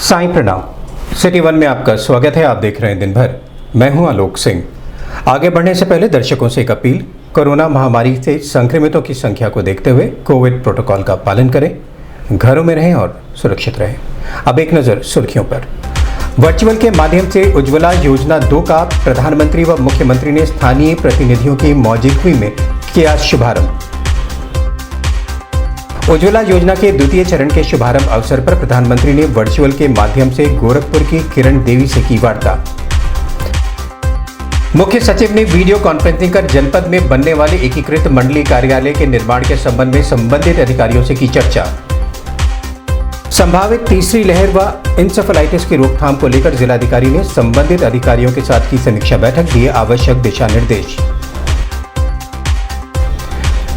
साईं प्रणाम। City one में आपका स्वागत है। आप देख रहे हैं दिन भर। मैं हूं आलोक सिंह। आगे बढ़ने से पहले दर्शकों से एक अपील। कोरोना महामारी से संक्रमितों की संख्या को देखते हुए कोविड प्रोटोकॉल का पालन करें, घरों में रहें और सुरक्षित रहें। अब एक नज़र सुर्खियों पर। वर्चुअल के माध्यम से उज्ज्वला योजना 2 का प्रधानमंत्री व मुख्यमंत्री ने स्थानीय प्रतिनिधियों की मौजूदगी में किया शुभारंभ। उज्ज्वला योजना के द्वितीय चरण के शुभारंभ अवसर पर प्रधानमंत्री ने वर्चुअल के माध्यम से गोरखपुर की किरण देवी से की वार्ता। मुख्य सचिव ने वीडियो कॉन्फ्रेंसिंग कर जनपद में बनने वाले एकीकृत मंडलीय कार्यालय के निर्माण के संबंध में संबंधित अधिकारियों से की चर्चा। संभावित तीसरी लहर व इंसेफेलाइटिस की रोकथाम को लेकर जिलाधिकारी ने संबंधित अधिकारियों के साथ की समीक्षा बैठक, दिए आवश्यक दिशा निर्देश।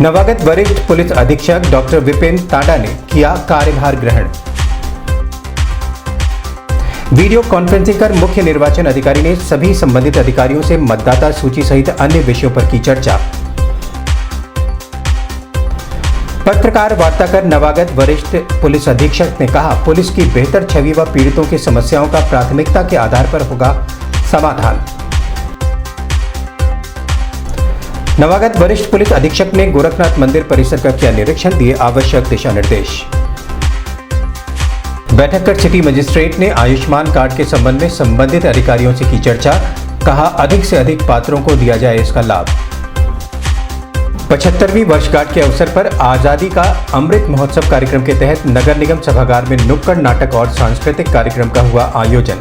नवागत वरिष्ठ पुलिस अधीक्षक डॉक्टर विपिन टाडा ने किया कार्यभार ग्रहण। वीडियो कॉन्फ्रेंसिंग कर मुख्य निर्वाचन अधिकारी ने सभी संबंधित अधिकारियों से मतदाता सूची सहित अन्य विषयों पर की चर्चा। पत्रकार वार्ता कर नवागत वरिष्ठ पुलिस अधीक्षक ने कहा, पुलिस की बेहतर छवि व पीड़ितों की समस्याओं का प्राथमिकता के आधार पर होगा समाधान। नवागत वरिष्ठ पुलिस अधीक्षक ने गोरखनाथ मंदिर परिसर का किया निरीक्षण, दिए आवश्यक दिशा निर्देश। बैठक कर सिटी मजिस्ट्रेट ने आयुष्मान कार्ड के संबंध में संबंधित अधिकारियों से की चर्चा, कहा अधिक से अधिक पात्रों को दिया जाए इसका लाभ। 75वीं वर्षगांठ के अवसर पर आजादी का अमृत महोत्सव कार्यक्रम के तहत नगर निगम सभागार में नुक्कड़ नाटक और सांस्कृतिक कार्यक्रम का हुआ आयोजन।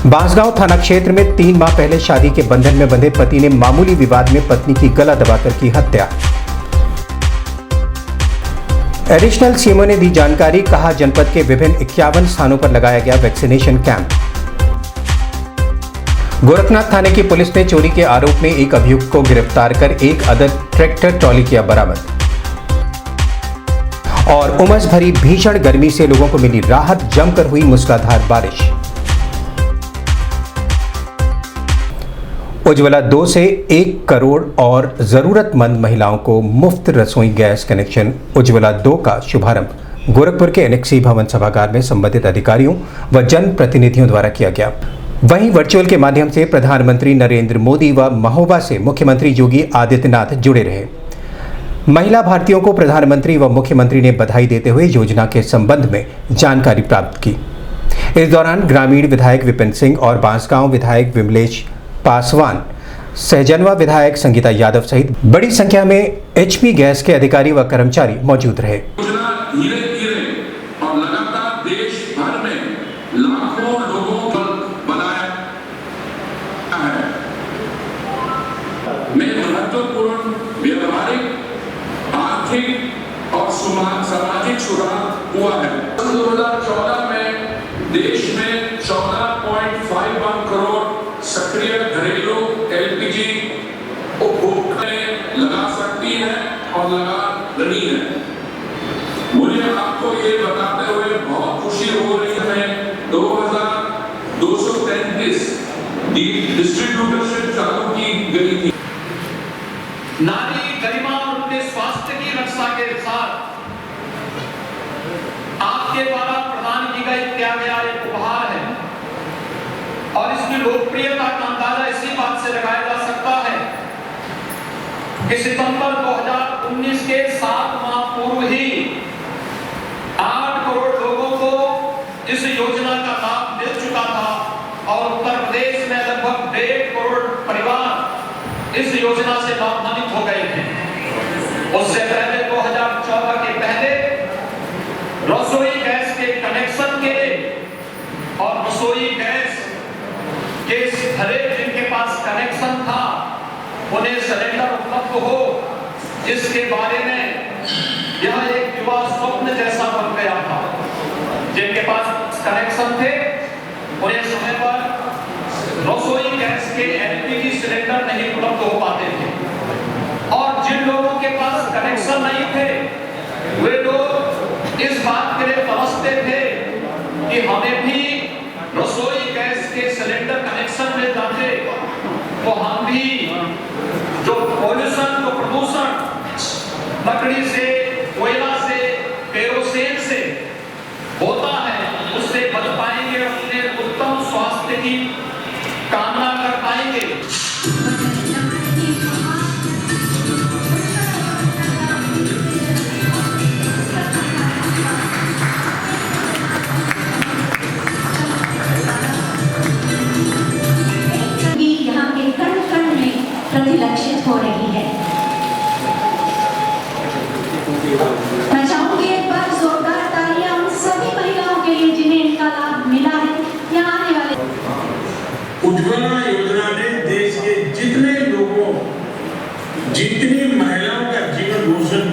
बांसगांव थाना क्षेत्र में 3 माह पहले शादी के बंधन में बंधे पति ने मामूली विवाद में पत्नी की गला दबाकर की हत्या। एडिशनल सीएमओ ने दी जानकारी, कहा जनपद के विभिन्न 51 स्थानों पर लगाया गया वैक्सीनेशन कैंप। गोरखनाथ थाने की पुलिस ने चोरी के आरोप में एक अभियुक्त को गिरफ्तार कर एक अदद ट्रैक्टर ट्रॉली किया बरामद। और उमस भरी भीषण गर्मी से लोगों को मिली राहत, जमकर हुई मूसलाधार बारिश। उज्ज्वला 2 से 1 करोड़ और जरूरतमंद महिलाओं को मुफ्त रसोई गैस कनेक्शन। उज्ज्वला 2 का शुभारंभ गोरखपुर के एनेक्सी भवन सभागार में संबंधित अधिकारियों व जनप्रतिनिधियों द्वारा किया गया। वहीं वर्चुअल के माध्यम से प्रधानमंत्री नरेंद्र मोदी व महोबा से मुख्यमंत्री योगी आदित्यनाथ जुड़े रहे। महिला भारतीयों को प्रधानमंत्री व मुख्यमंत्री ने बधाई देते हुए योजना के संबंध में जानकारी प्राप्त की। इस दौरान ग्रामीण विधायक विपिन सिंह और बांसगांव विधायक विमलेश पासवान, सहजनवा विधायक संगीता यादव सहित बड़ी संख्या में एचपी गैस के अधिकारी व कर्मचारी मौजूद रहे। धीरे धीरे और लगातार देश भर में लाखों लोगों को बनाया है में महत्वपूर्ण व्यवहारिक, आर्थिक और सामाजिक सुधार हुआ है। 2014 में देश में 14.51 करोड़ सक्रिय घरेलू एलपीजी उपभोक्ता लगा सकती है और लगा रही है। मुझे आपको ये बताते हुए बहुत खुशी हो रही है, 2233 डिस्ट्रीब्यूटरशिप चालू की गई थी। नारी गरिमा और उनके स्वास्थ्य की रक्षा के साथ आपके द्वारा प्रदान की गई किया गया एक उपहार है और इसकी लोकप्रियता का अंदाजा इसी बात से लगाया जा सकता है कि सितंबर 2019 के 7 माह पूर्व ही 8 करोड़ लोगों को इस योजना का लाभ मिल चुका था और उत्तर प्रदेश में लगभग 1.5 करोड़ परिवार इस योजना से लाभान्वित हो गए हैं। उससे पहले 2014 के पहले रसोई गैस के कनेक्शन के और रसोई गैस के हरेक जिनके पास कनेक्शन था उन्हें सिलेंडर उपलब्ध हो, इसके बारे में यह एक युवा स्वप्न जैसा बन गया था। जिनके पास कनेक्शन थे उन्हें समय पर रसोई गैस के एलपीजी सिलेंडर नहीं उपलब्ध हो पाते थे और जिन लोगों के पास कनेक्शन नहीं थे वे लोग इस बात के लिए तरसते थे कि हमें भी रसोई गैस के सिलेंडर कनेक्शन में जाते तो हम भी जो पॉल्यूशन, जो प्रदूषण लकड़ी से, कोयला से, केरोसिन से होता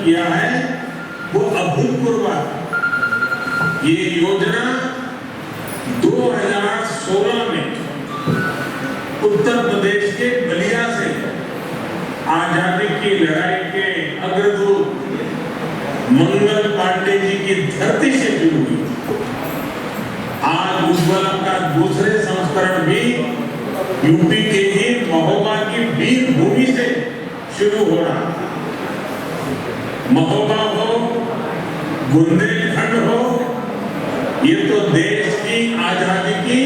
किया है वो अभूतपूर्व है। ये योजना 2016 में उत्तर प्रदेश के बलिया से आजादी की लड़ाई के अग्रदूत मंगल पांडे जी की धरती से शुरू हुई। आज उज्ज्वला का दूसरे संस्करण भी यूपी के ही महोबा की वीर भूमि से शुरू हो रहा है। महोबा हो, बुंदेलखंड हो, ये तो देश की आजादी की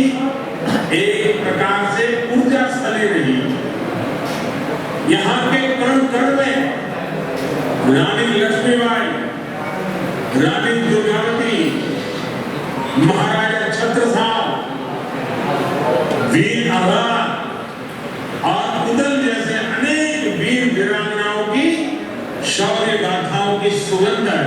एक प्रकार से ऊर्जा स्थली रही। यहाँ के कण कण में रानी लक्ष्मीबाई, रानी दुर्गावती, महाराजा छत्रसाल, वीर आभा और उदल जैसे अनेक वीर वीरांगनाओं की शौर्य गाथाओं की सुगंध है।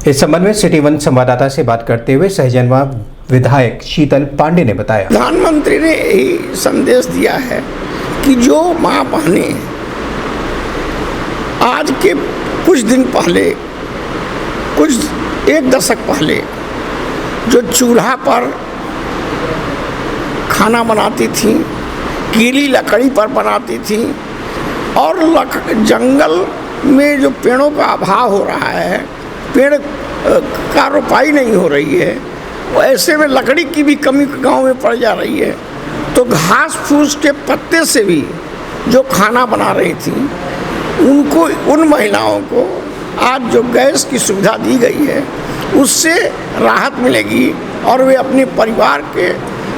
इस संबंध में सिटी वन संवाददाता से बात करते हुए सहजनवा विधायक शीतल पांडे ने बताया, प्रधानमंत्री ने यही संदेश दिया है कि जो माँ बहनें आज के कुछ दिन पहले, कुछ एक दशक पहले जो चूल्हा पर खाना बनाती थी, गीली लकड़ी पर बनाती थी और जंगल में जो पेड़ों का अभाव हो रहा है, पेड़ का रोपाई नहीं हो रही है, ऐसे में लकड़ी की भी कमी गांव में पड़ जा रही है। तो घास फूस के पत्ते से भी जो खाना बना रही थी, उनको, उन महिलाओं को आज जो गैस की सुविधा दी गई है उससे राहत मिलेगी और वे अपने परिवार के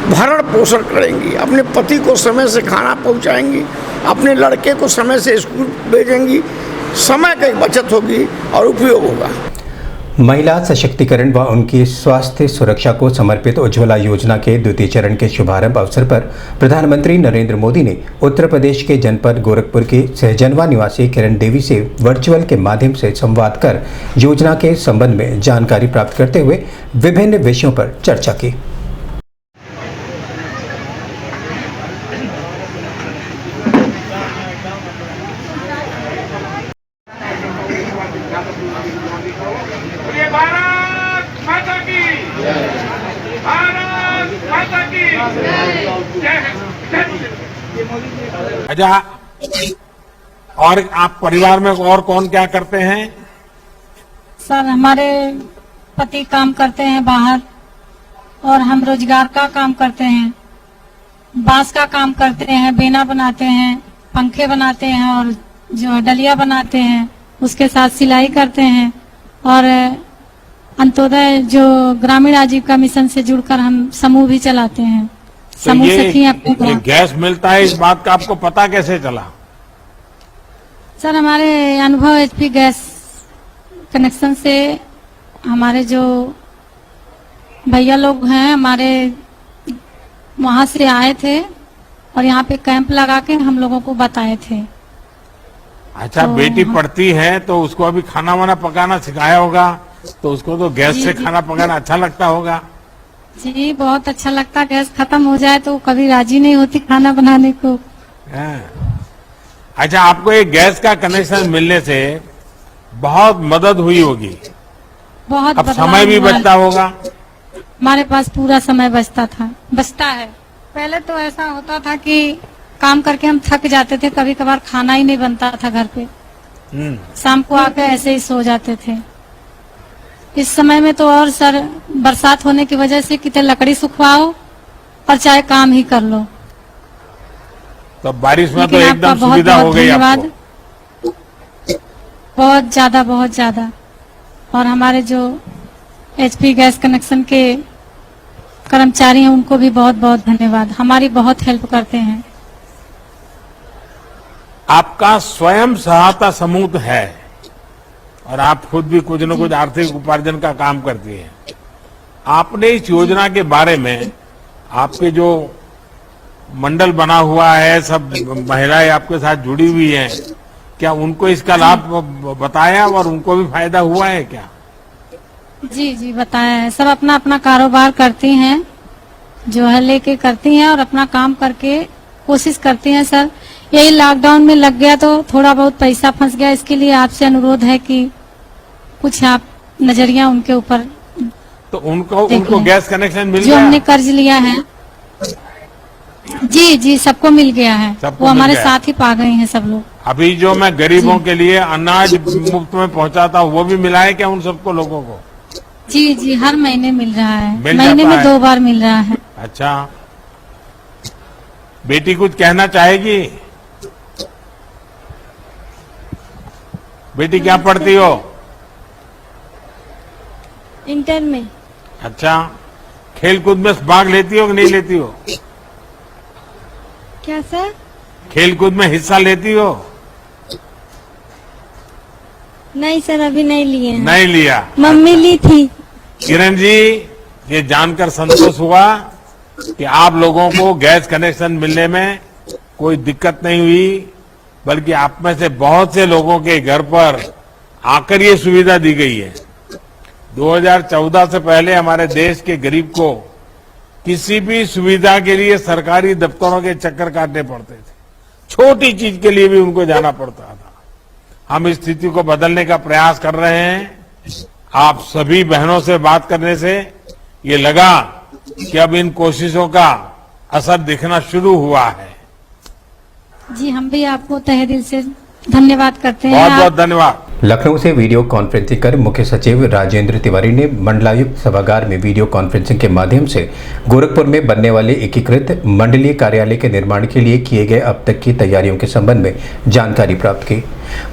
भरण पोषण करेंगी, अपने पति को समय से खाना पहुंचाएंगी, अपने लड़के को समय से स्कूल भेजेंगी, समय की बचत होगी और उपयोग होगा। महिला सशक्तिकरण व उनकी स्वास्थ्य सुरक्षा को समर्पित उज्ज्वला योजना के द्वितीय चरण के शुभारंभ अवसर पर प्रधानमंत्री नरेंद्र मोदी ने उत्तर प्रदेश के जनपद गोरखपुर के सहजनवा निवासी किरण देवी से वर्चुअल के माध्यम से संवाद कर योजना के संबंध में जानकारी प्राप्त करते हुए विभिन्न विषयों पर चर्चा की। भारत माता की, भारत माता की जय। अच्छा, और आप परिवार में और कौन क्या करते हैं? सर हमारे पति काम करते हैं बाहर और हम रोजगार का काम करते हैं, बांस का काम करते हैं, बेना बनाते हैं, पंखे बनाते हैं और जो डलिया बनाते हैं, उसके साथ सिलाई करते हैं और अंत्योदय जो ग्रामीण आजीविका मिशन से जुड़कर हम समूह भी चलाते हैं। समूह सखी अपने ये गैस मिलता है, इस बात का आपको पता कैसे चला? सर हमारे अनुभव एचपी गैस कनेक्शन से हमारे जो भैया लोग हैं हमारे वहां से आए थे और यहाँ पे कैंप लगा के हम लोगों को बताए थे। अच्छा, तो बेटी पढ़ती है तो उसको अभी खाना वाना पकाना सिखाया होगा, तो उसको तो गैस से खाना पकाना अच्छा लगता होगा। जी बहुत अच्छा लगता, गैस खत्म हो जाए तो कभी राजी नहीं होती खाना बनाने को। अच्छा, आपको एक गैस का कनेक्शन मिलने से बहुत मदद हुई होगी, बहुत अब बदलाव समय भी हुआ है। बचता होगा। हमारे पास पूरा समय बचता है। पहले तो ऐसा होता था कि काम करके हम थक जाते थे, कभी कभार खाना ही नहीं बनता था घर पे, शाम को आकर ऐसे ही सो जाते थे। इस समय में तो और सर बरसात होने की वजह से कितने लकड़ी सुखवाओ और चाहे काम ही कर लो। तो बारिश में तो लेकिन एकदम आपका सुविधा बहुत हो गई धन्यवाद। आपको। बहुत ज्यादा और हमारे जो एचपी गैस कनेक्शन के कर्मचारी हैं उनको भी बहुत बहुत धन्यवाद, हमारी बहुत हेल्प करते हैं। आपका स्वयं सहायता समूह है और आप खुद भी कुछ न कुछ आर्थिक उपार्जन का काम करती हैं। आपने इस योजना के बारे में, आपके जो मंडल बना हुआ है, सब महिलाएं आपके साथ जुड़ी हुई हैं, क्या उनको इसका लाभ बताया और उनको भी फायदा हुआ है क्या? जी बताया है। सब अपना अपना कारोबार करती हैं, जो है लेके करती हैं और अपना काम करके कोशिश करती हैं। सर यही लॉकडाउन में लग गया तो थोड़ा बहुत पैसा फंस गया। इसके लिए आपसे अनुरोध है कि कुछ आप नजरिया उनके ऊपर तो उनको देखिए। गैस कनेक्शन मिल जो गया? हमने कर्ज लिया है। जी जी, सबको मिल गया है। सबको वो मिल हमारे गया। साथ ही पा गए हैं सब लोग। अभी जो मैं गरीबों के लिए अनाज मुफ्त में पहुंचाता हूँ वो भी मिला है क्या उन सबको लोगों को? जी जी, हर महीने मिल रहा है। मिल महीने जाता में है। 2 बार मिल रहा है। अच्छा, बेटी कुछ कहना चाहेगी? बेटी क्या पढ़ती हो? इंटर में। अच्छा, खेल कूद में भाग लेती हो कि नहीं लेती हो? क्या सर? खेल कूद में हिस्सा लेती हो? नहीं सर, अभी नहीं लिए हैं। नहीं लिया। मम्मी ली थी। किरण जी, ये जानकर संतोष हुआ कि आप लोगों को गैस कनेक्शन मिलने में कोई दिक्कत नहीं हुई, बल्कि आप में से बहुत से लोगों के घर पर आकर ये सुविधा दी गई है। 2014 से पहले हमारे देश के गरीब को किसी भी सुविधा के लिए सरकारी दफ्तरों के चक्कर काटने पड़ते थे। छोटी चीज के लिए भी उनको जाना पड़ता था। हम इस स्थिति को बदलने का प्रयास कर रहे हैं। आप सभी बहनों से बात करने से ये लगा कि अब इन कोशिशों का असर दिखना शुरू हुआ है। जी, हम भी आपको तहे दिल से धन्यवाद करते हैं। बहुत आप- बहुत धन्यवाद। लखनऊ से वीडियो कॉन्फ्रेंसिंग कर मुख्य सचिव राजेंद्र तिवारी ने मंडलायुक्त सभागार में वीडियो कॉन्फ्रेंसिंग के माध्यम से गोरखपुर में बनने वाले एकीकृत मंडलीय कार्यालय के निर्माण के लिए किए गए अब तक की तैयारियों के संबंध में जानकारी प्राप्त की।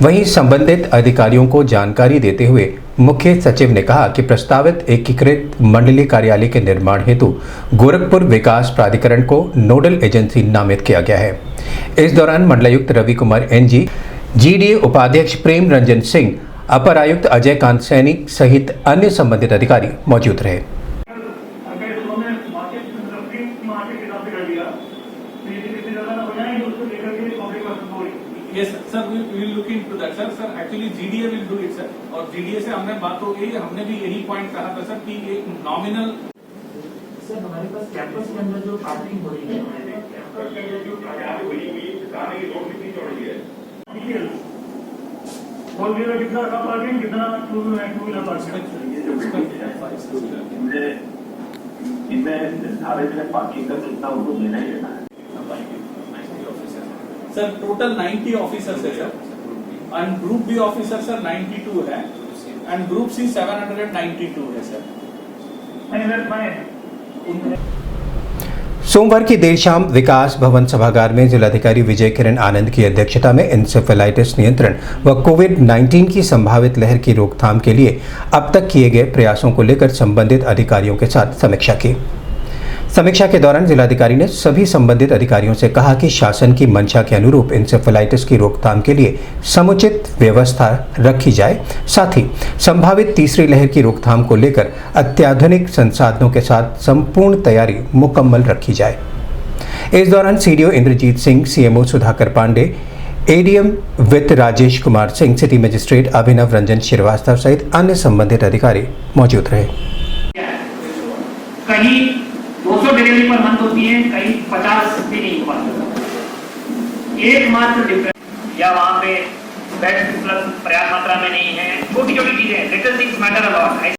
वहीं संबंधित अधिकारियों को जानकारी देते हुए मुख्य सचिव ने कहा कि प्रस्तावित एकीकृत मंडलीय कार्यालय के निर्माण हेतु गोरखपुर विकास प्राधिकरण को नोडल एजेंसी नामित किया गया है। इस दौरान मंडलायुक्त रवि कुमार एनजी, जीडीए उपाध्यक्ष प्रेम रंजन सिंह, अपर आयुक्त अजय कांत सैनी सहित अन्य संबंधित अधिकारी मौजूद रहे। Yes, sir, we will look into that, sir. Sir, actually GDA will do it, sir. और GDA से हमने बात हो गई, हमने भी यही पॉइंट कहा था, सर, कि एक नॉमिनल। सर, हमारे पास कैंपस के अंदर जो पार्किंग हो रही है, कैंपस के अंदर जो कार्यालय हुई जाने की रोड कितनी चौड़ी है? फोर व्हीलर कितना का पार्किंग, कितना टू व्हीलर पार्किंग? ये जो बिल्डिंग है इनमें निर्धारित है पार्किंग का कितना उनको लेना ही लेना है। सर, टोटल 90 ऑफिसर्स है, sir, and group B officer sir 92 है, एंड ग्रुप सी 792 है, सर। सोमवार की देर शाम विकास भवन सभागार में जिलाधिकारी विजय किरण आनंद की अध्यक्षता में इंसेफेलाइटिस नियंत्रण व कोविड-19 की संभावित लहर की रोकथाम के लिए अब तक किए गए प्रयासों को लेकर संबंधित अधिकारियों के साथ समीक्षा की। समीक्षा के दौरान जिलाधिकारी ने सभी संबंधित अधिकारियों से कहा कि शासन की मंशा के अनुरूप इंसेफेलाइटिस की रोकथाम के लिए समुचित व्यवस्था रखी जाए, साथ ही संभावित तीसरी लहर की रोकथाम को लेकर अत्याधुनिक संसाधनों के साथ संपूर्ण तैयारी मुकम्मल रखी जाए। इस दौरान CDO Indrajeet Singh, CMO Sudhakar Pandey, ADM वित्त राजेश कुमार सिंह, सिटी मजिस्ट्रेट अभिनव रंजन श्रीवास्तव सहित अन्य संबंधित अधिकारी मौजूद रहे। कहीं 200 डिलीवरी पर मंथ होती है, कहीं 50 भी नहीं हो पाती। एकमात्र डिफरेंस या वहां पे बेड उपलब्ध पर्याप्त मात्रा में नहीं है, छोटी छोटी चीजें, little things matter a lot.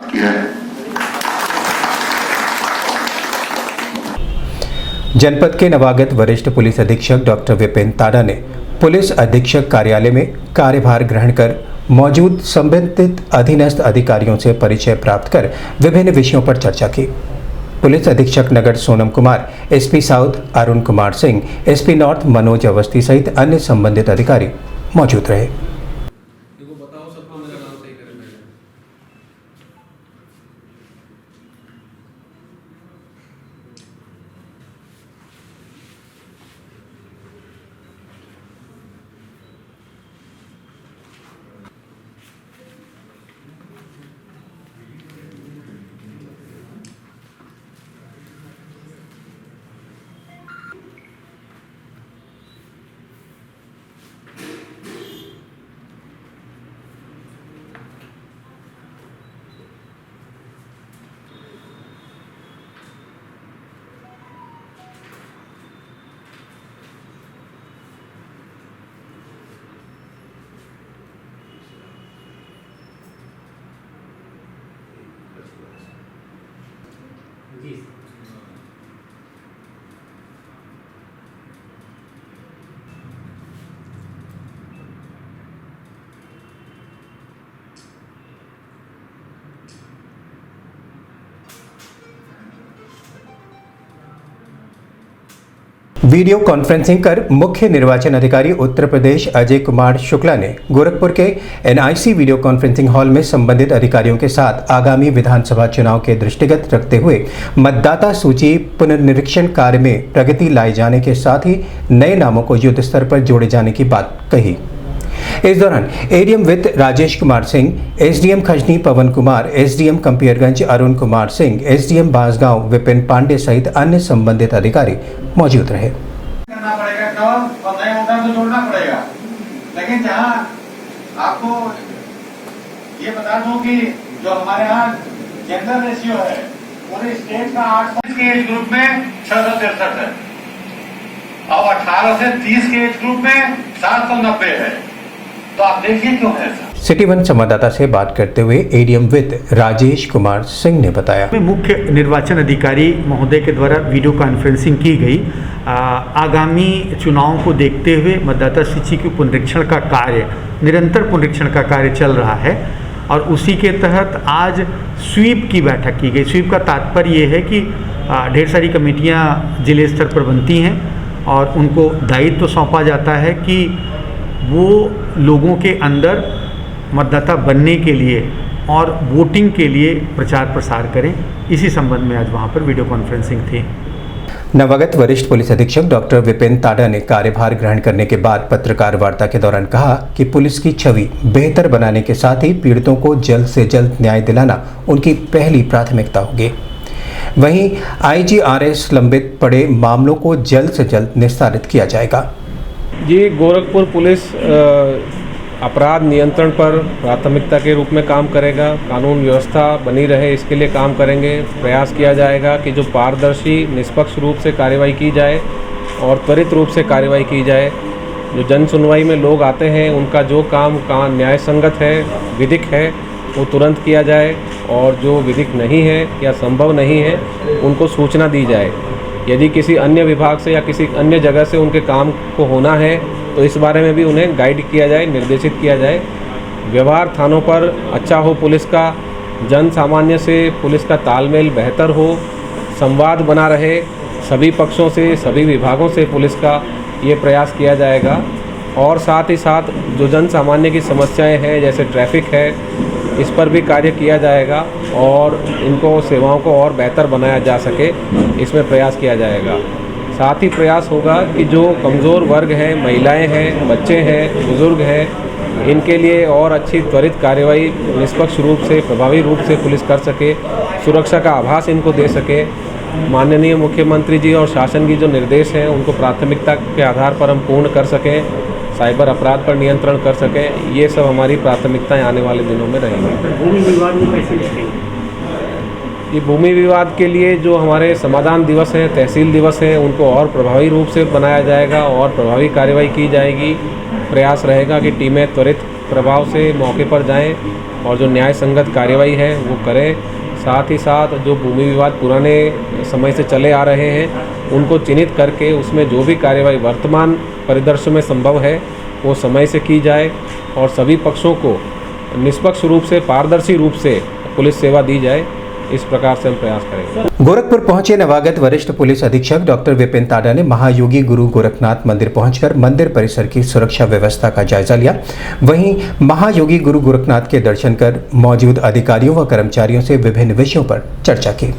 जनपद के नवागत वरिष्ठ पुलिस अधीक्षक डॉक्टर विपिन ताड़ा ने पुलिस अधीक्षक कार्यालय में कार्यभार ग्रहण कर मौजूद संबंधित अधीनस्थ अधिकारियों से परिचय प्राप्त कर विभिन्न विषयों पर चर्चा की। पुलिस अधीक्षक नगर Sonam Kumar, SP south Arun Kumar Singh, SP north Manoj Awasthi सहित अन्य संबंधित अधिकारी मौजूद रहे। वीडियो कॉन्फ्रेंसिंग कर मुख्य निर्वाचन अधिकारी उत्तर प्रदेश अजय कुमार शुक्ला ने गोरखपुर के एनआईसी वीडियो कॉन्फ्रेंसिंग हॉल में संबंधित अधिकारियों के साथ आगामी विधानसभा चुनाव के दृष्टिगत रखते हुए मतदाता सूची पुनर्निरीक्षण कार्य में प्रगति लाए जाने के साथ ही नए नामों को युद्ध स्तर पर जोड़े जाने की बात कही। इस दौरान एडीएम वित्त राजेश कुमार सिंह, एसडीएम खजनी पवन कुमार, एसडीएम कंपियरगंज अरुण कुमार सिंह, एसडीएम बांसगांव विपिन पांडे सहित अन्य संबंधित अधिकारी मौजूद रहे। करना पड़ेगा कवर और नए वोटर को जोड़ना पड़ेगा, लेकिन जहां आपको ये बता दूं कि जो हमारे यहाँ जेंडर रेशियो है पूरे स्टेट का 8 के एज ग्रुप में 663 है और 18 से 30 के एज ग्रुप में 790 है। तो आप देखिए क्यों है ऐसा। सिटी वन संवाददाता से बात करते हुए एडीएम वित्त राजेश कुमार सिंह ने बताया, मुख्य निर्वाचन अधिकारी महोदय के द्वारा वीडियो कॉन्फ्रेंसिंग की गई। आगामी चुनाव को देखते हुए मतदाता सूची के पुनरीक्षण का कार्य, निरंतर पुनरीक्षण का कार्य चल रहा है और उसी के तहत आज स्वीप की बैठक की गई। स्वीप का तात्पर्य ये है कि ढेर सारी कमेटियां जिले स्तर पर बनती हैं और उनको दायित्व सौंपा जाता है कि वो लोगों के अंदर मतदाता बनने के लिए और वोटिंग के लिए प्रचार प्रसार करें। इसी संबंध में आज वहाँ पर वीडियो कॉन्फ्रेंसिंग थी। नवागत वरिष्ठ पुलिस अधीक्षक डॉक्टर विपिन ताडा ने कार्यभार ग्रहण करने के बाद पत्रकार वार्ता के दौरान कहा कि पुलिस की छवि बेहतर बनाने के साथ ही पीड़ितों को जल्द से जल्द न्याय दिलाना उनकी पहली प्राथमिकता होगी। वहीं आईजीआरएस लंबित पड़े मामलों को जल्द से जल्द निस्तारित किया जाएगा। जी, गोरखपुर पुलिस अपराध नियंत्रण पर प्राथमिकता के रूप में काम करेगा। कानून व्यवस्था बनी रहे इसके लिए काम करेंगे। प्रयास किया जाएगा कि जो पारदर्शी निष्पक्ष रूप से कार्रवाई की जाए और त्वरित रूप से कार्रवाई की जाए। जो जन सुनवाई में लोग आते हैं उनका जो काम न्याय संगत है, विधिक है, वो तुरंत किया जाए और जो विधिक नहीं है या संभव नहीं है उनको सूचना दी जाए। यदि किसी अन्य विभाग से या किसी अन्य जगह से उनके काम को होना है तो इस बारे में भी उन्हें गाइड किया जाए, निर्देशित किया जाए। व्यवहार थानों पर अच्छा हो, पुलिस का जन सामान्य से पुलिस का तालमेल बेहतर हो, संवाद बना रहे सभी पक्षों से, सभी विभागों से पुलिस का ये प्रयास किया जाएगा। और साथ ही साथ जो जन सामान्य की समस्याएं हैं जैसे ट्रैफिक है, इस पर भी कार्य किया जाएगा और इनको सेवाओं को और बेहतर बनाया जा सके, इसमें प्रयास किया जाएगा। साथ ही प्रयास होगा कि जो कमज़ोर वर्ग हैं, महिलाएं हैं, बच्चे हैं, बुज़ुर्ग हैं, इनके लिए और अच्छी त्वरित कार्रवाई निष्पक्ष रूप से, प्रभावी रूप से पुलिस कर सके, सुरक्षा का आभास इनको दे सके। माननीय मुख्यमंत्री जी और शासन की जो निर्देश हैं उनको प्राथमिकता के आधार पर हम पूर्ण कर सकें, साइबर अपराध पर नियंत्रण कर सकें। ये सब हमारी प्राथमिकताएं आने वाले दिनों में रहेंगी। भूमि विवाद में कैसे देखेंगे? ये भूमि विवाद के लिए जो हमारे समाधान दिवस हैं, तहसील दिवस हैं, उनको और प्रभावी रूप से बनाया जाएगा और प्रभावी कार्रवाई की जाएगी। प्रयास रहेगा कि टीमें त्वरित प्रभाव से मौके पर जाएं और जो न्याय संगत कार्रवाई है वो करें। साथ ही साथ जो भूमि विवाद पुराने समय से चले आ रहे हैं उनको चिन्हित करके उसमें जो भी कार्रवाई वर्तमान परिदृश्य में संभव है वो समय से की जाए और सभी पक्षों को निष्पक्ष रूप से, पारदर्शी रूप से पुलिस सेवा दी जाए। इस प्रकार से हम प्रयास करेंगे। गोरखपुर पहुंचे नवागत वरिष्ठ पुलिस अधीक्षक डॉक्टर विपिन ताडा ने महायोगी गुरु गोरखनाथ मंदिर पहुंचकर मंदिर परिसर की सुरक्षा व्यवस्था का जायजा लिया। वहीं महायोगी गुरु गोरखनाथ के दर्शन कर मौजूद अधिकारियों व कर्मचारियों से विभिन्न विषयों पर चर्चा की।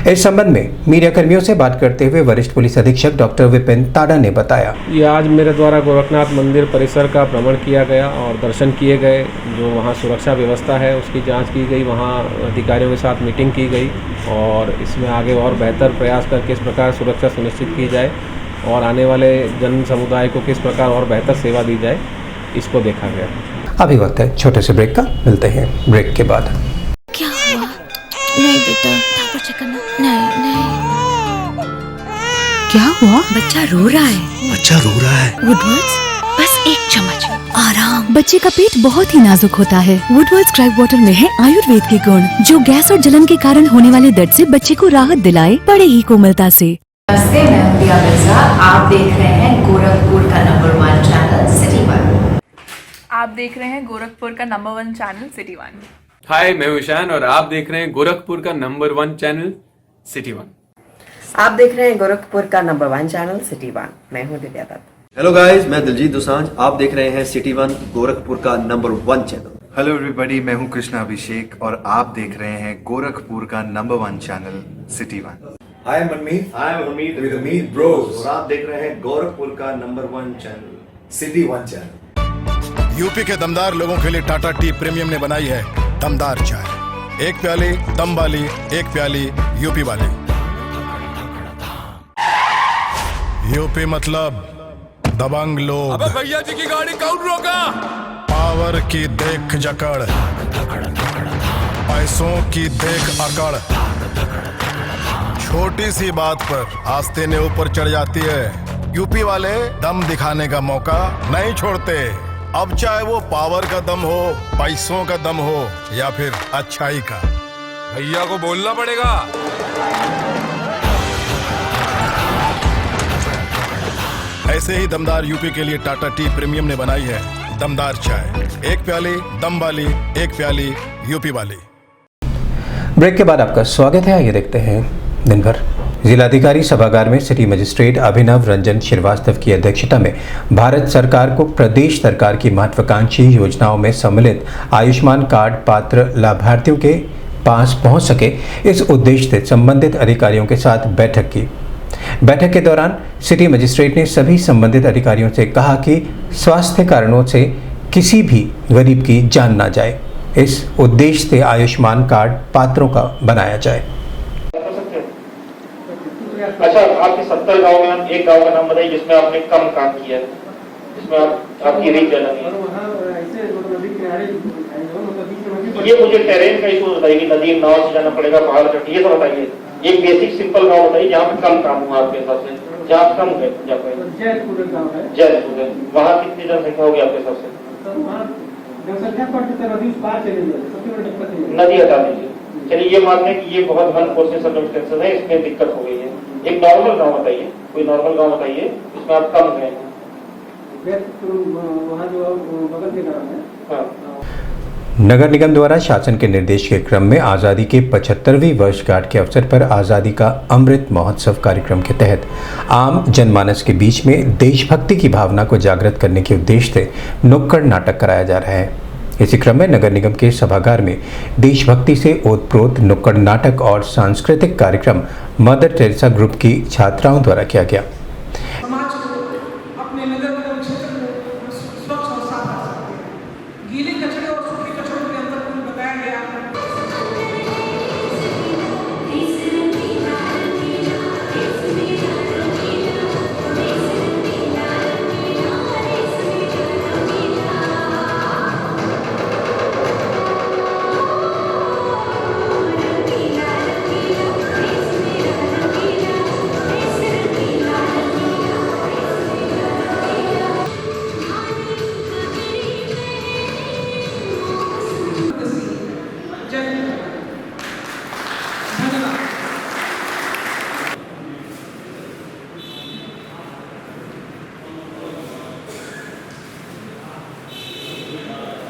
इस संबंध में मीडिया कर्मियों से बात करते हुए वरिष्ठ पुलिस अधीक्षक डॉक्टर विपिन ताडा ने बताया, ये आज मेरे द्वारा गोरखनाथ मंदिर परिसर का भ्रमण किया गया और दर्शन किए गए। जो वहाँ सुरक्षा व्यवस्था है उसकी जांच की गई, वहाँ अधिकारियों के साथ मीटिंग की गई और इसमें आगे और बेहतर प्रयास करके इस प्रकार सुरक्षा सुनिश्चित की जाए और आने वाले जन समुदाय को किस प्रकार और बेहतर सेवा दी जाए, इसको देखा गया। अभी वक्त है छोटे से ब्रेक का, मिलते हैं ब्रेक के बाद। क्या हुआ? नहीं बेटा, नहीं नहीं। क्या हुआ? बच्चा रो रहा है। बच्चा रो रहा है। वुडवर्ड्स, बस एक चम्मच आराम। बच्चे का पेट बहुत ही नाजुक होता है। वुडवर्ड्स क्राइव वाटर में है आयुर्वेद के गुण, जो गैस और जलन के कारण होने वाले दर्द से बच्चे को राहत दिलाए बड़े ही कोमलता से। नमस्ते, मैं हूं प्रिया मिर्जा। आप देख रहे हैं गोरखपुर का नंबर 1 चैनल सिटी 1। आप देख रहे हैं गोरखपुर का नंबर 1 चैनल सिटी 1। हाय, मैं हूं ईशान और आप देख रहे हैं गोरखपुर का नंबर 1 चैनल सिटी 1। आप देख रहे हैं गोरखपुर का नंबर 1 चैनल सिटी 1। मैं हूं दिव्या दत्त। हेलो गाइस, मैं दिलजीत दोसांझ। आप देख रहे हैं सिटी 1 गोरखपुर का नंबर 1 चैनल। हेलो एवरीबॉडी, मैं हूं कृष्णा अभिषेक और आप देख रहे हैं गोरखपुर का number 1 channel city 1। Hi Manmeet, with Amit Bros और आप देख रहे हैं गोरखपुर का number 1 channel city 1 channel. UP के दमदार लोगों के लिए टाटा टी प्रीमियम ने बनाई है दमदार चाय। एक प्याली दम वाली, एक प्याली यूपी वाली। यूपी मतलब दबंग लोग। अबे भैया जी की गाड़ी कौन रोका? पावर की देख जकड़, पैसों की देख अकड़, छोटी सी बात पर आस्ते ने ऊपर चढ़ जाती है। यूपी वाले दम दिखाने का मौका नहीं छोड़ते। अब चाहे वो पावर का दम हो, पैसों का दम हो या फिर अच्छाई का। भैया को बोलना पड़ेगा। ऐसे ही दमदार यूपी के लिए टाटा टी प्रीमियम ने बनाई है दमदार चाय। एक प्याली दम वाली, एक प्याली यूपी वाली। ब्रेक के बाद आपका स्वागत है। आइए देखते हैं दिन भर। जिलाधिकारी सभागार में सिटी मजिस्ट्रेट अभिनव रंजन श्रीवास्तव की अध्यक्षता में भारत सरकार को प्रदेश सरकार की महत्वाकांक्षी योजनाओं में सम्मिलित आयुष्मान कार्ड पात्र लाभार्थियों के पास पहुंच सके, इस उद्देश्य से संबंधित अधिकारियों के साथ बैठक की। बैठक के दौरान सिटी मजिस्ट्रेट ने सभी संबंधित अधिकारियों से कहा कि स्वास्थ्य कारणों से किसी भी गरीब की जान ना जाए, इस उद्देश्य से आयुष्मान कार्ड पात्रों का बनाया जाए। अच्छा, आपके 70 गांव में एक गांव का नाम बताइए जिसमें आपने कम काम किया है, जिसमें आपकी रीच ज्यादा नहीं है। ये मुझे टेरेन का इशू बताइए कि नदी नाव से जाना पड़ेगा, पहाड़ चढ़, ये सब बताइए। एक बेसिक सिंपल गांव बताइए जहाँ पे कम काम हुआ आपके हिसाब से, जहाँ कम गए जयपुर है। वहाँ कितनी जनसंख्या होगी आपके हिसाब से? नदी हटा दीजिए। चलिए ये मान लें कि ये बहुत अनफॉर्चुनेट सर्कमस्टेंसेस है, इसमें दिक्कत हो गई है। एक नॉर्मल गांव बताइए, कोई नॉर्मल गांव बताइए जिसमें आप कम गए हैं। नगर निगम द्वारा शासन के निर्देश के क्रम में आज़ादी के 75वीं वर्षगांठ के अवसर पर आज़ादी का अमृत महोत्सव कार्यक्रम के तहत आम जनमानस के बीच में देशभक्ति की भावना को जागृत करने के उद्देश्य से नुक्कड़ नाटक कराया जा रहा है। इसी क्रम में नगर निगम के सभागार में देशभक्ति से ओतप्रोत नुक्कड़ नाटक और सांस्कृतिक कार्यक्रम मदर टेरेसा ग्रुप की छात्राओं द्वारा किया गया।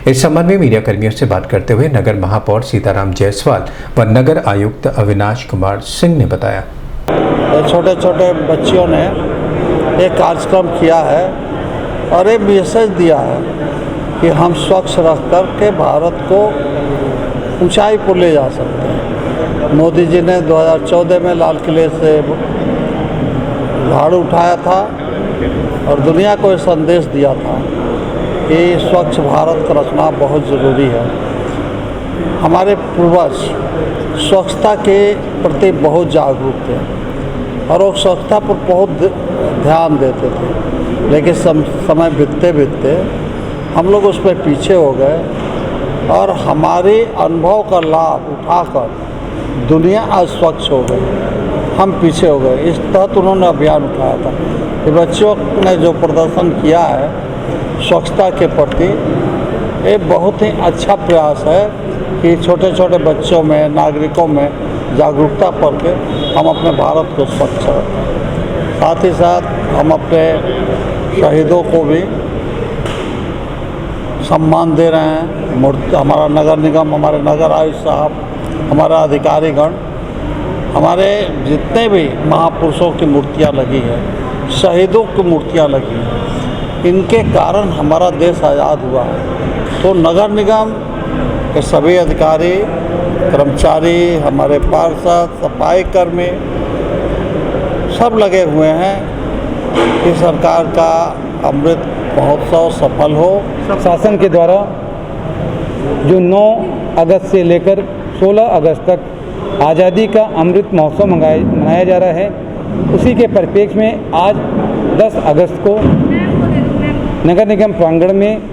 इस संबंध में मीडिया कर्मियों से बात करते हुए नगर महापौर सीताराम जायसवाल व नगर आयुक्त अविनाश कुमार सिंह ने बताया, छोटे छोटे बच्चियों ने एक कार्यक्रम किया है और एक मैसेज दिया है कि हम स्वच्छ रख कर के भारत को ऊंचाई पर ले जा सकते हैं। मोदी जी ने 2014 में लाल किले से झाड़ू उठाया था और दुनिया को ये संदेश दिया था कि स्वच्छ भारत का रचना बहुत ज़रूरी है। हमारे पूर्वज स्वच्छता के प्रति बहुत जागरूक थे और वो स्वच्छता पर बहुत ध्यान देते थे, लेकिन समय बीतते बीतते हम लोग उस पर पीछे हो गए और हमारे अनुभव का लाभ उठाकर दुनिया आज स्वच्छ हो गई। हम पीछे हो गए। इस तहत उन्होंने अभियान उठाया था कि बच्चों ने जो प्रदर्शन किया है स्वच्छता के प्रति, ये बहुत ही अच्छा प्रयास है कि छोटे छोटे बच्चों में, नागरिकों में जागरूकता पर के हम अपने भारत को स्वच्छ रखें। साथ ही साथ हम अपने शहीदों को भी सम्मान दे रहे हैं। हमारा नगर निगम, हमारे नगर आयुक्त साहब, हमारा अधिकारीगण, हमारे जितने भी महापुरुषों की मूर्तियाँ लगी है, शहीदों की मूर्तियाँ लगी हैं, इनके कारण हमारा देश आज़ाद हुआ है। तो नगर निगम के सभी अधिकारी, कर्मचारी, हमारे पार्षद, सफाई कर्मी सब लगे हुए हैं कि सरकार का अमृत महोत्सव सफल हो। शासन के द्वारा जो 9 अगस्त से लेकर 16 अगस्त तक आज़ादी का अमृत महोत्सव मनाया जा रहा है, उसी के परिप्रेक्ष्य में आज 10 अगस्त को नगर निगम प्रांगण में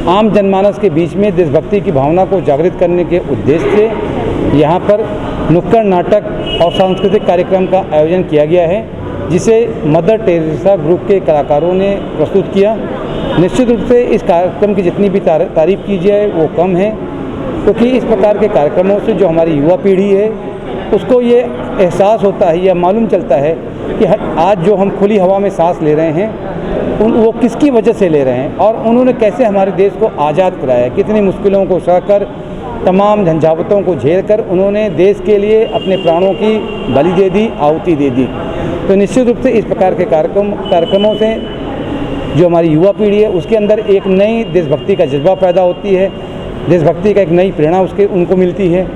आम जनमानस के बीच में देशभक्ति की भावना को जागृत करने के उद्देश्य से यहाँ पर नुक्कड़ नाटक और सांस्कृतिक कार्यक्रम का आयोजन किया गया है, जिसे मदर टेरेसा ग्रुप के कलाकारों ने प्रस्तुत किया। निश्चित रूप से इस कार्यक्रम की जितनी भी तारीफ की जाए वो कम है, क्योंकि इस प्रकार के कार्यक्रमों से जो हमारी युवा पीढ़ी है उसको ये एहसास होता है या मालूम चलता है कि आज जो हम खुली हवा में सांस ले रहे हैं वो किसकी वजह से ले रहे हैं और उन्होंने कैसे हमारे देश को आज़ाद कराया, कितनी मुश्किलों को सहकर, तमाम झंझावतों को झेल कर उन्होंने देश के लिए अपने प्राणों की बलि दे दी, आहुति दे दी। तो निश्चित रूप से इस प्रकार के कार्यक्रमों से जो हमारी युवा पीढ़ी है उसके अंदर एक नई देशभक्ति का जज्बा पैदा होती है, देशभक्ति का एक नई प्रेरणा उनको मिलती है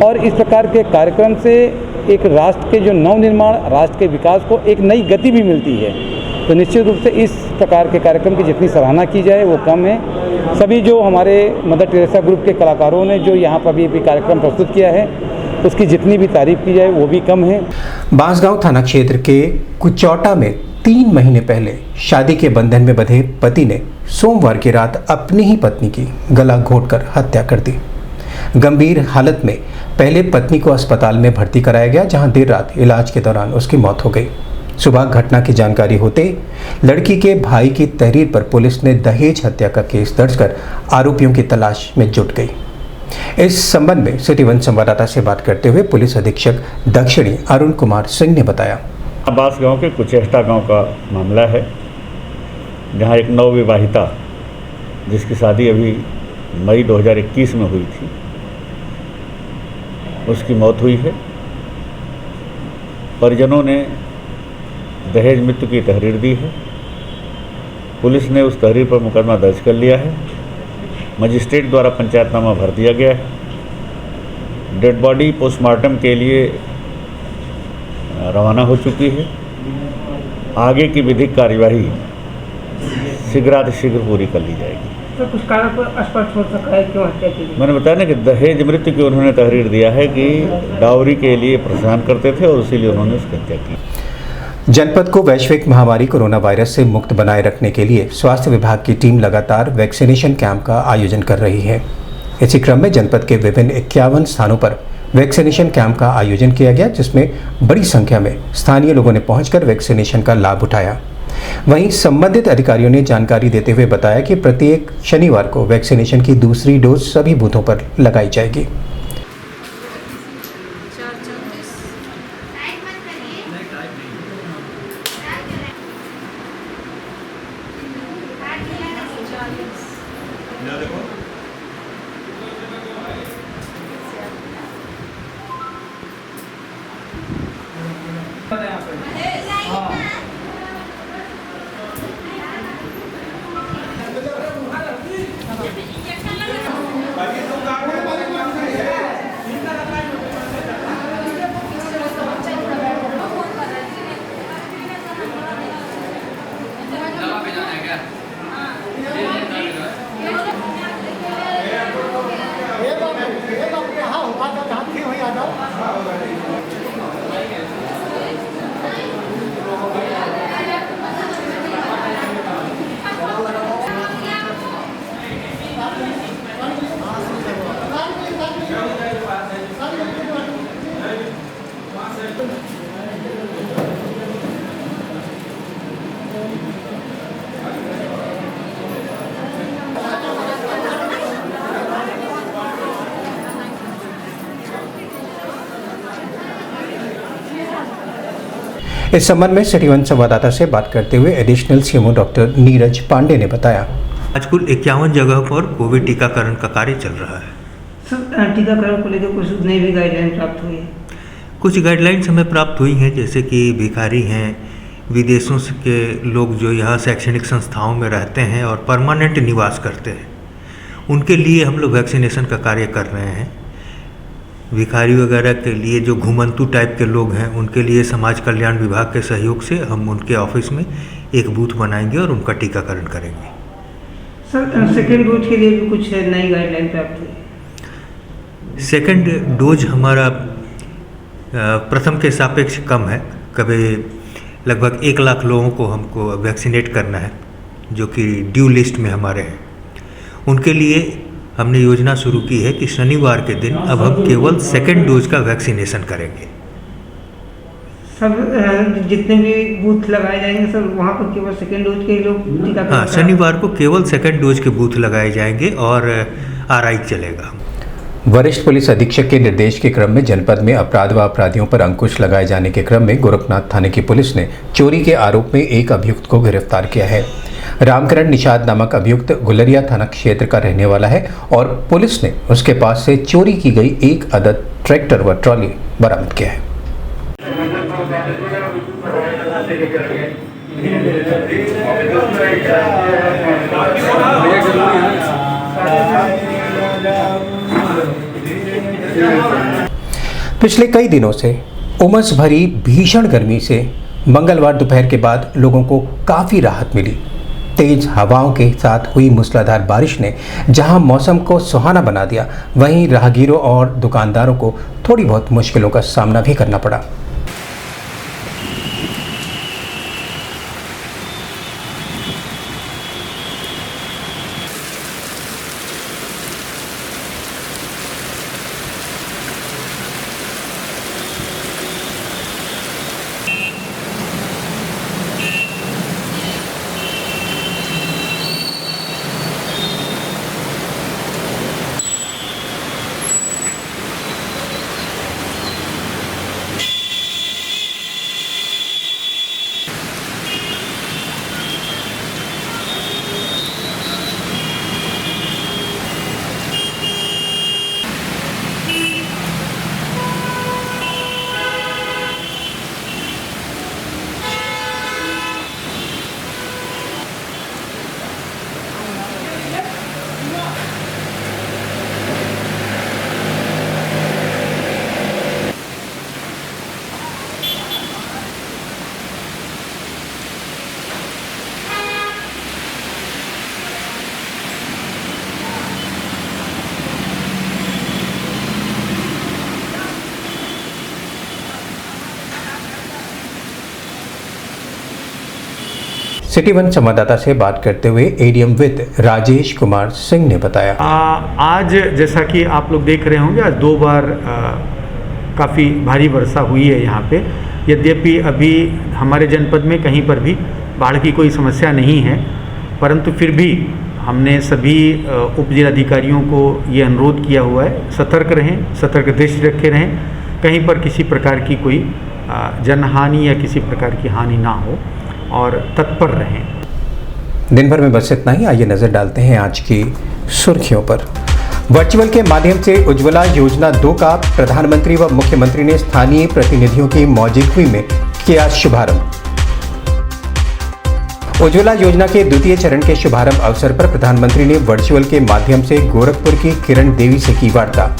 और इस प्रकार के कार्यक्रम से एक राष्ट्र के जो नवनिर्माण, राष्ट्र के विकास को एक नई गति भी मिलती है। तो निश्चित रूप से इस प्रकार के कार्यक्रम की जितनी सराहना की जाए वो कम है। सभी जो हमारे मदर टेरेसा ग्रुप के कलाकारों ने जो यहाँ पर भी कार्यक्रम प्रस्तुत किया है उसकी जितनी भी तारीफ की जाए वो भी कम है। बांसगांव थाना क्षेत्र के कुचौटा में 3 महीने पहले शादी के बंधन में बंधे पति ने सोमवार की रात अपनी ही पत्नी की गला घोंटकर हत्या कर दी। गंभीर हालत में पहले पत्नी को अस्पताल में भर्ती कराया गया, जहां देर रात इलाज के दौरान उसकी मौत हो गई। सुबह घटना की जानकारी होते लड़की के भाई की तहरीर पर पुलिस ने दहेज हत्या का केस दर्ज कर आरोपियों की तलाश में जुट गई। इस संबंध में सिटी 1 संवाददाता से बात करते हुए पुलिस अधीक्षक दक्षिणी अरुण कुमार सिंह ने बताया, बांसगांव के कुचेष्टा गांव का मामला है, जहां एक नवविवाहिता जिसकी शादी अभी मई 2021 में हुई थी, उसकी मौत हुई है। परिजनों ने दहेज मृत्यु की तहरीर दी है। पुलिस ने उस तहरीर पर मुकदमा दर्ज कर लिया है। मजिस्ट्रेट द्वारा पंचायतनामा भर दिया गया है। डेड बॉडी पोस्टमार्टम के लिए रवाना हो चुकी है। आगे की विधिक कार्यवाही शीघ्रातिशीघ्र पूरी कर ली जाएगी। तो कुछ कारण पर स्पष्ट हो सका है क्यों हत्या की? मैंने बताया ना कि दहेज मृत्यु की उन्होंने तहरीर दिया है कि डाउरी के लिए परेशान करते थे और इसीलिए उन्होंने उसकी हत्या की। जनपद को वैश्विक महामारी कोरोना वायरस से मुक्त बनाए रखने के लिए स्वास्थ्य विभाग की टीम लगातार वैक्सीनेशन कैंप का आयोजन कर रही है। इसी क्रम में जनपद के विभिन्न 51 स्थानों पर वैक्सीनेशन कैंप का आयोजन किया गया, जिसमें बड़ी संख्या में स्थानीय लोगों ने पहुंचकर वैक्सीनेशन का लाभ उठाया। वहीं संबंधित अधिकारियों ने जानकारी देते हुए बताया कि प्रत्येक शनिवार को वैक्सीनेशन की दूसरी डोज सभी बूथों पर लगाई जाएगी। इस संबंध में सिटी वन संवाददाता से बात करते हुए additional CMO doctor Neeraj Pandey ने बताया, आज कुल 51 जगह पर कोविड टीकाकरण का कार्य चल रहा है। सर, टीकाकरण को लेकर कुछ नई भी गाइडलाइन प्राप्त हुई है? कुछ गाइडलाइंस हमें प्राप्त हुई हैं, जैसे कि भिखारी हैं, विदेशों के लोग जो यहाँ शैक्षणिक संस्थाओं में रहते हैं और परमानेंट निवास करते हैं, उनके लिए हम लोग वैक्सीनेशन का कार्य कर रहे हैं। भिखारी वगैरह के लिए जो घुमंतु टाइप के लोग हैं, उनके लिए समाज कल्याण विभाग के सहयोग से हम उनके ऑफिस में एक बूथ बनाएंगे और उनका टीकाकरण करेंगे। सर, सेकेंड डोज के लिए भी कुछ नई गाइडलाइन प्राप्त हुई? सेकेंड डोज हमारा प्रथम के सापेक्ष कम है। कभी लगभग 1 लाख लोगों को हमको वैक्सीनेट करना है, जो कि ड्यू लिस्ट में हमारे हैं। उनके लिए हमने योजना शुरू की है कि शनिवार के दिन अब हम केवल सेकेंड डोज का वैक्सीनेशन करेंगे। सब जितने भी बूथ लगाए जाएंगे सर, वहाँ पर केवल सेकेंड डोज के लोग टीकाकरण? हाँ, शनिवार को केवल सेकेंड डोज के बूथ लगाए जाएंगे और RI चलेगा। वरिष्ठ पुलिस अधीक्षक के निर्देश के क्रम में जनपद में अपराध व अपराधियों पर अंकुश लगाए जाने के क्रम में गोरखनाथ थाने की पुलिस ने चोरी के आरोप में एक अभियुक्त को गिरफ्तार किया है। रामकरण निषाद नामक अभियुक्त गुलरिया थाना क्षेत्र का रहने वाला है और पुलिस ने उसके पास से चोरी की गई एक अदद ट्रैक्टर व ट्रॉली बरामद किया है। पिछले कई दिनों से उमस भरी भीषण गर्मी से मंगलवार दोपहर के बाद लोगों को काफ़ी राहत मिली। तेज हवाओं के साथ हुई मूसलाधार बारिश ने जहां मौसम को सुहाना बना दिया, वहीं राहगीरों और दुकानदारों को थोड़ी बहुत मुश्किलों का सामना भी करना पड़ा। सिटी वन संवाददाता से बात करते हुए एडीएम विद राजेश कुमार सिंह ने बताया, आज जैसा कि आप लोग देख रहे होंगे, आज 2 बार काफ़ी भारी वर्षा हुई है यहाँ पे। यद्यपि अभी हमारे जनपद में कहीं पर भी बाढ़ की कोई समस्या नहीं है, परंतु फिर भी हमने सभी उप जिलाधिकारियों को ये अनुरोध किया हुआ है, सतर्क रहें, सतर्क दृष्टि रखे रहें, कहीं पर किसी प्रकार की कोई जनहानि या किसी प्रकार की हानि ना हो और तत्पर रहें। दिन भर में बस इतना ही। आइए नजर डालते हैं आज की सुर्खियों पर। वर्चुअल के माध्यम से उज्ज्वला योजना 2 का प्रधानमंत्री व मुख्यमंत्री ने स्थानीय प्रतिनिधियों की मौजूदगी में किया शुभारंभ। उज्ज्वला योजना के द्वितीय चरण के शुभारंभ अवसर पर प्रधानमंत्री ने वर्चुअल के माध्यम से गोरखपुर की किरण देवी से की वार्ता।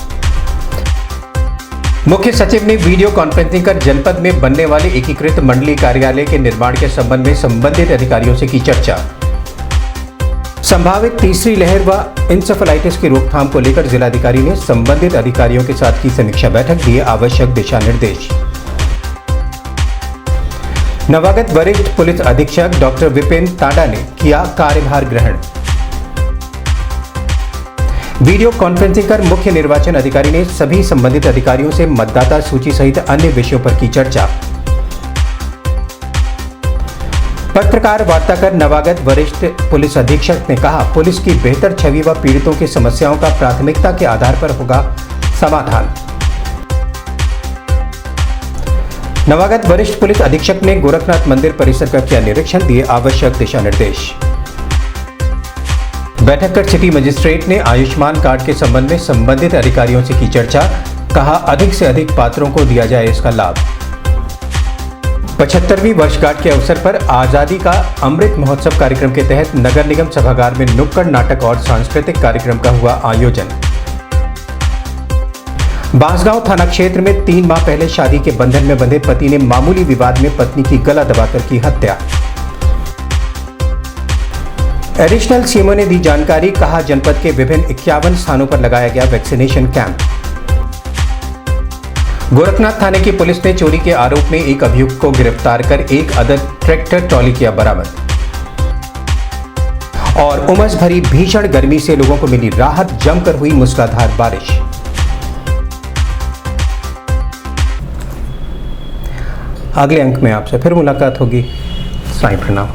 मुख्य सचिव ने वीडियो कॉन्फ्रेंसिंग कर जनपद में बनने वाले एकीकृत मंडलीय कार्यालय के निर्माण के संबंध में संबंधित अधिकारियों से की चर्चा। संभावित तीसरी लहर व इंसेफेलाइटिस की रोकथाम को लेकर जिलाधिकारी ने संबंधित अधिकारियों के साथ की समीक्षा बैठक, दिए आवश्यक दिशा निर्देश। नवागत वरिष्ठ पुलिस अधीक्षक डॉक्टर विपिन तांडा ने किया कार्यभार ग्रहण। वीडियो कॉन्फ्रेंसिंग कर मुख्य निर्वाचन अधिकारी ने सभी संबंधित अधिकारियों से मतदाता सूची सहित अन्य विषयों पर की चर्चा। पत्रकार वार्ता कर नवागत वरिष्ठ पुलिस अधीक्षक ने कहा, पुलिस की बेहतर छवि व पीड़ितों की समस्याओं का प्राथमिकता के आधार पर होगा समाधान। नवागत वरिष्ठ पुलिस अधीक्षक ने गोरखनाथ मंदिर परिसर का किया निरीक्षण, दिए आवश्यक दिशा निर्देश। बैठक कर सिटी मजिस्ट्रेट ने आयुष्मान कार्ड के संबंध में संबंधित अधिकारियों से की चर्चा, कहा अधिक से अधिक पात्रों को दिया जाए इसका लाभ। 75वीं वर्षगांठ के अवसर पर आजादी का अमृत महोत्सव कार्यक्रम के तहत नगर निगम सभागार में नुक्कड़ नाटक और सांस्कृतिक कार्यक्रम का हुआ आयोजन। बांसगांव थाना क्षेत्र में 3 माह पहले शादी के बंधन में बंधे पति ने मामूली विवाद में पत्नी की गला दबाकर की हत्या। एडिशनल सीएमओ ने दी जानकारी, कहा जनपद के विभिन्न 51 स्थानों पर लगाया गया वैक्सीनेशन कैंप। गोरखनाथ थाने की पुलिस ने चोरी के आरोप में एक अभियुक्त को गिरफ्तार कर एक अदद ट्रैक्टर ट्रॉली किया बरामद। और उमस भरी भीषण गर्मी से लोगों को मिली राहत, जमकर हुई मूसलाधार बारिश। अगले अंक में आपसे फिर मुलाकात होगी। साईं प्रणाम।